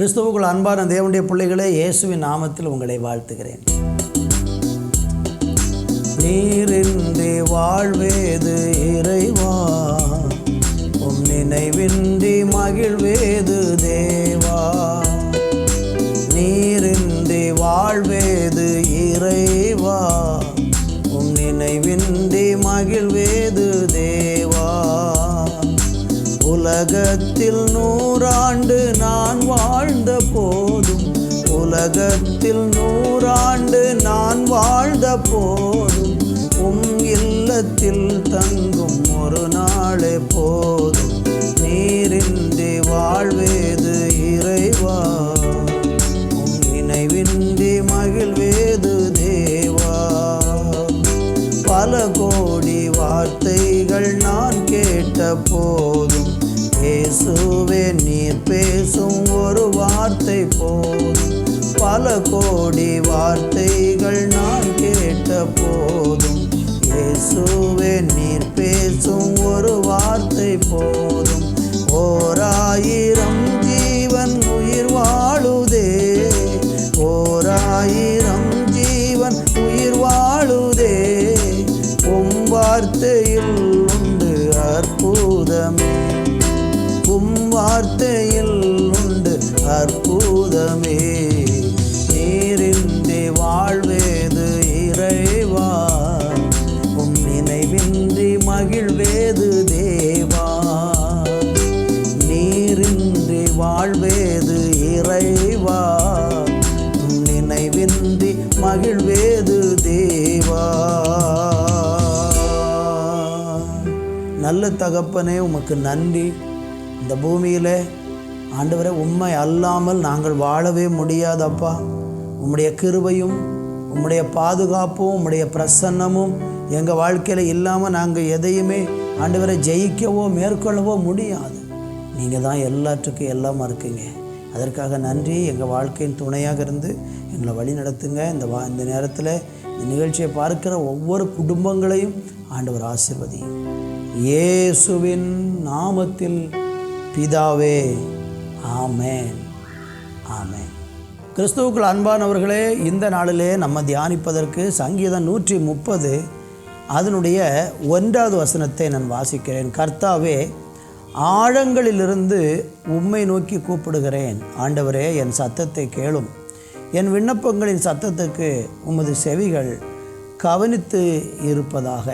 கிறிஸ்துவுக்குள் அன்பான தேவனுடைய பிள்ளைகளே, இயேசுவின் நாமத்தில் உங்களை வாழ்த்துகிறேன். நீரின்றி வாழ்வேது இறைவா, உம் நினைவின்றி மகிழ்வேது தேவா. நீரின்றி வாழ்வேது இறைவா, உம் நினைவின்றி மகிழ்வேது தேவா. உலகத்தில் 100 ஆண்டு நான் வாழ்ந்த போதும், உலகத்தில் 100 ஆண்டு நான் வாழ்ந்த போதும், உம் இல்லத்தில் தங்கும் ஒரு நாளே போதும். நீரின்றி வாழ்வேது இறைவா, உம் நினைவின்றி மகிழ்வேது தேவா. பல கோடி வார்த்தைகள் நான் கேட்ட போதும், இயேசுவே நீர் பேசும் ஒரு வார்த்தை போதும். பல கோடி வார்த்தைகள் நான் கேட்ட போதும், இயேசுவே நீர் பேசும் ஒரு வார்த்தை போதும். 1000 ஜீவன் உயிர் வாழுதே, 1000 ஜீவன் உயிர் வாழுதே, உம் வார்த்தையில் உண்டு அற்புதமே, உம் வார்த்தையில் உண்டு அற்புதமே. நீரின்றி வாழ்வேது இறைவா, உம் நினைவின்றி மகிழ்வேது தேவா. நீரின்றி வாழ்வேது இறைவா, உம் நினைவின்றி மகிழ்வேது தேவா. நல்ல தகப்பனே, உமக்கு நன்றி. இந்த பூமியில் ஆண்டவரே, உம்மை அல்லாமல் நாங்கள் வாழவே முடியாதப்பா. உம்முடைய கிருபையும் உம்முடைய பாதுகாப்பும் உம்முடைய பிரசன்னமும் எங்கள் வாழ்க்கையில் இல்லாமல் நாங்கள் எதையுமே ஆண்டவரை ஜெயிக்கவோ மேற்கொள்ளவோ முடியாது. நீங்கள் தான் எல்லாத்துக்கும் எல்லாமா இருக்கீங்க. அதற்காக நன்றி. எங்கள் வாழ்க்கையின் துணையாக இருந்து எங்களை வழி நடத்துங்க. இந்த நேரத்தில் இந்த நிகழ்ச்சியை பார்க்கிற ஒவ்வொரு குடும்பங்களையும் ஆண்டவர் ஆசீர்வதியும். இயேசுவின் நாமத்தில் பிதாவே, ஆமென், ஆமென். கிறிஸ்துவுக்குள் அன்பானவர்களே, இந்த நாளிலே நம்ம தியானிப்பதற்கு சங்கீதம் 130 அதனுடைய 1வது வசனத்தை நான் வாசிக்கிறேன். கர்த்தாவே, ஆழங்களிலிருந்து உம்மை நோக்கி கூப்பிடுகிறேன். ஆண்டவரே, என் சத்தத்தை கேளும். என் விண்ணப்பங்களின் சத்தத்துக்கு உமது செவிகள் கவனித்து இருப்பதாக.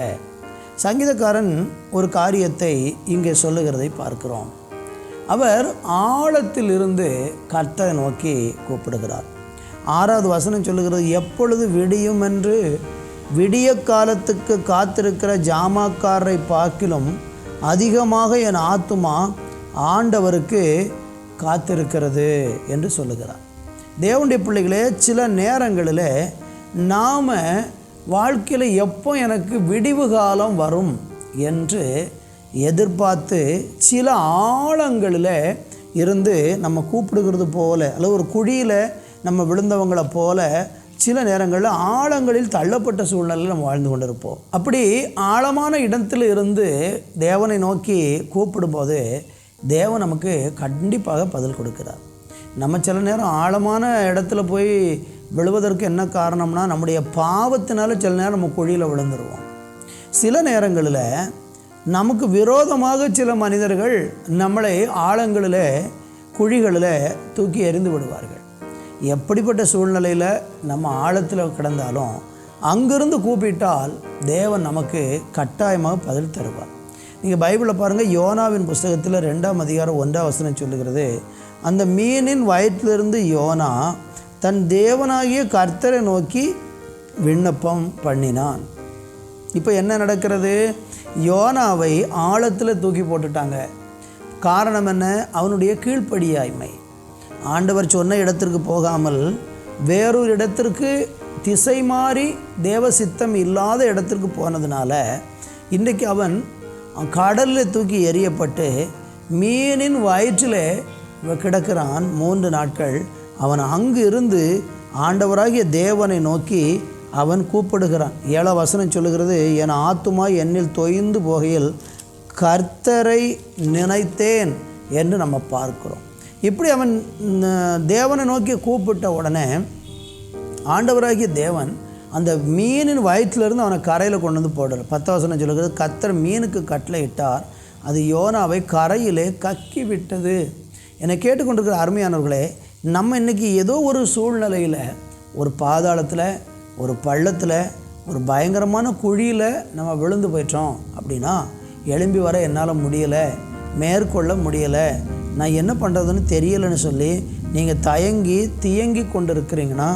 சங்கீதக்காரன் ஒரு காரியத்தை இங்கே சொல்லுகிறதை பார்க்கிறோம். அவர் ஆழத்தில் இருந்து கர்த்தரை நோக்கி கூப்பிடுகிறார். 6வது வசனம் சொல்லுகிறது, எப்பொழுது விடியும் என்று விடிய காலத்துக்கு காத்திருக்கிற ஜாமாக்காரரை பார்க்கிலும் அதிகமாக என் ஆத்துமா ஆண்டவருக்கு காத்திருக்கிறது என்று சொல்லுகிறார். தேவனுடைய பிள்ளைகளே, சில நேரங்களில் நாம் வாழ்க்கையில் எப்போ எனக்கு விடிவு காலம் வரும் என்று எதிர்பார்த்து சில ஆழங்களில் இருந்து நம்ம கூப்பிடுகிறது போல, அல்லது ஒரு குழியில் நம்ம விழுந்தவங்களை போல சில நேரங்களில் ஆழங்களில் தள்ளப்பட்ட சூழ்நிலையில் நம்ம வாழ்ந்து கொண்டிருப்போம். அப்படி ஆழமான இடத்துல இருந்து தேவனை நோக்கி கூப்பிடும்போது தேவன் நமக்கு கண்டிப்பாக பதில் கொடுக்கிறார். நம்ம சில நேரம் ஆழமான இடத்துல போய் விழுவதற்கு என்ன காரணம்னா, நம்முடைய பாவத்தினால சில நேரம் நம்ம குழியில் விழுந்துருவோம். சில நேரங்களில் நமக்கு விரோதமாக சில மனிதர்கள் நம்மளை ஆழங்களில் குழிகளில் தூக்கி எறிந்து விடுவார்கள். எப்படிப்பட்ட சூழ்நிலையில் நம்ம ஆழத்தில் கிடந்தாலும் அங்கிருந்து கூப்பிட்டால் தேவன் நமக்கு கட்டாயமாக பதில் தருவார். நீங்கள் பைபிளில் பாருங்கள், யோனாவின் புஸ்தகத்தில் 2ஆம் அதிகாரம் 1ஆம் வசனம் சொல்லுகிறது, அந்த மீனின் வயிற்றிலிருந்து யோனா தன் தேவனாகிய கர்த்தரை நோக்கி விண்ணப்பம் பண்ணினான். இப்போ என்ன நடக்கிறது? யோனாவை ஆழத்தில் தூக்கி போட்டுட்டாங்க. காரணம் என்ன? அவனுடைய கீழ்ப்படியாய்மை. ஆண்டவர் சொன்ன இடத்திற்கு போகாமல் வேறொரு இடத்திற்கு திசை மாறி தேவ சித்தம் இல்லாத இடத்திற்கு போனதுனால இன்றைக்கு அவன் கடலில் தூக்கி எறியப்பட்டு மீனின் வயிற்றில் கிடக்கிறான். 3 நாட்கள் அவன் அங்கு இருந்து ஆண்டவராகிய தேவனை நோக்கி அவன் கூப்பிடுகிறான். 7ஆம் வசனம் சொல்லுகிறது, என் ஆத்துமா என்னில் தொய்ந்து போகையில் கர்த்தரை நினைத்தேன் என்று நம்ம பார்க்கிறோம். இப்படி அவன் தேவனை நோக்கி கூப்பிட்ட உடனே ஆண்டவராகிய தேவன் அந்த மீனின் வயிற்றிலிருந்து அவனை கரையில் கொண்டு வந்து போடல. 10 வசனம் சொல்லுகிறது, கர்த்தர் மீனுக்கு கட்டளை இட்டார், அது யோனாவை கரையிலே கக்கி விட்டது. என்னை கேட்டுக்கொண்டிருக்கிற அருமையானவர்களே, நம்ம இன்றைக்கி ஏதோ ஒரு சூழ்நிலையில், ஒரு பாதாளத்தில், ஒரு பள்ளத்தில், ஒரு பயங்கரமான குழியில் நம்ம விழுந்து போயிட்டோம் அப்படின்னா, எழும்பி வர என்னால் முடியலை, மேற்கொள்ள முடியலை, நான் என்ன பண்ணுறதுன்னு தெரியலைன்னு சொல்லி நீங்கள் தியங்கி கொண்டு இருக்கிறீங்கன்னா,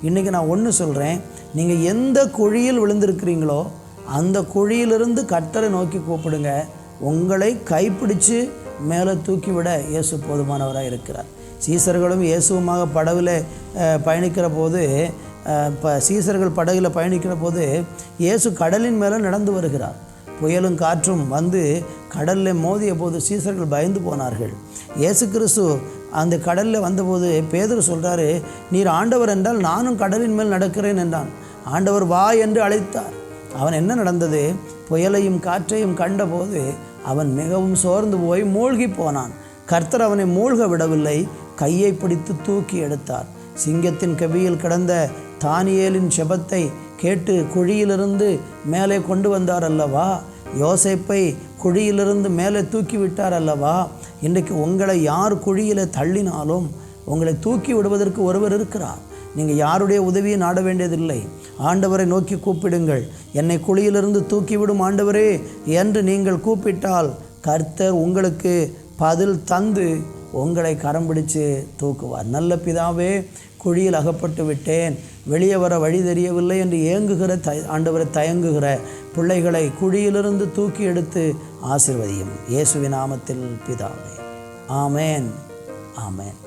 இன்றைக்கி நான் ஒன்று சொல்கிறேன், நீங்கள் எந்த குழியில் விழுந்திருக்கிறீங்களோ அந்த குழியிலிருந்து கர்த்தரை நோக்கி கூப்பிடுங்க. உங்களை கைப்பிடித்து மேலே தூக்கிவிட இயேசு போதுமானவராக இருக்கிறார். சீசர்களும் இயேசுவுமாக படவில் பயணிக்கிற போது, சீசர்கள் படகில் பயணிக்கிற போது இயேசு கடலின் மேலே நடந்து வருகிறார். புயலும் காற்றும் வந்து கடலில் மோதிய போது சீசர்கள் பயந்து போனார்கள். இயேசு கிறிஸ்து அந்த கடலில் வந்தபோது பேதுரு சொல்கிறாரு, நீர் ஆண்டவர் என்றால் நானும் கடலின் மேல் நடக்கிறேன் என்றான். ஆண்டவர் வா என்று அழைத்தார். அவன் என்ன நடந்தது? புயலையும் காற்றையும் கண்டபோது அவன் மிகவும் சோர்ந்து போய் மூழ்கி போனான். கர்த்தர் அவனை மூழ்க விடவில்லை, கையை பிடித்து தூக்கி எடுத்தார். சிங்கத்தின் கவியில் கிடந்த தானியேலின் செபத்தை கேட்டு குழியிலிருந்து மேலே கொண்டு வந்தார் அல்லவா? யோசேப்பை குழியிலிருந்து மேலே தூக்கி விட்டார் அல்லவா? இன்றைக்கு உங்களை யார் குழியில் தள்ளினாலும் உங்களை தூக்கி விடுவதற்கு ஒருவர் இருக்கிறார். நீங்கள் யாருடைய உதவியை நாட வேண்டியதில்லை. ஆண்டவரை நோக்கி கூப்பிடுங்கள். என்னை குழியிலிருந்து தூக்கிவிடும் ஆண்டவரே என்று நீங்கள் கூப்பிட்டால் கர்த்தர் உங்களுக்கு பதில் தந்து உங்களை கரம் பிடித்து தூக்குவார். நல்ல பிதாவே, குழியில் அகப்பட்டு விட்டேன், வெளியே வர வழி தெரியவில்லை என்று ஏங்குகிற ஆண்டவரை தயங்குகிற பிள்ளைகளை குழியிலிருந்து தூக்கி எடுத்து ஆசீர்வதியும். இயேசுவின் நாமத்தில் பிதாவே. ஆமேன், ஆமேன்.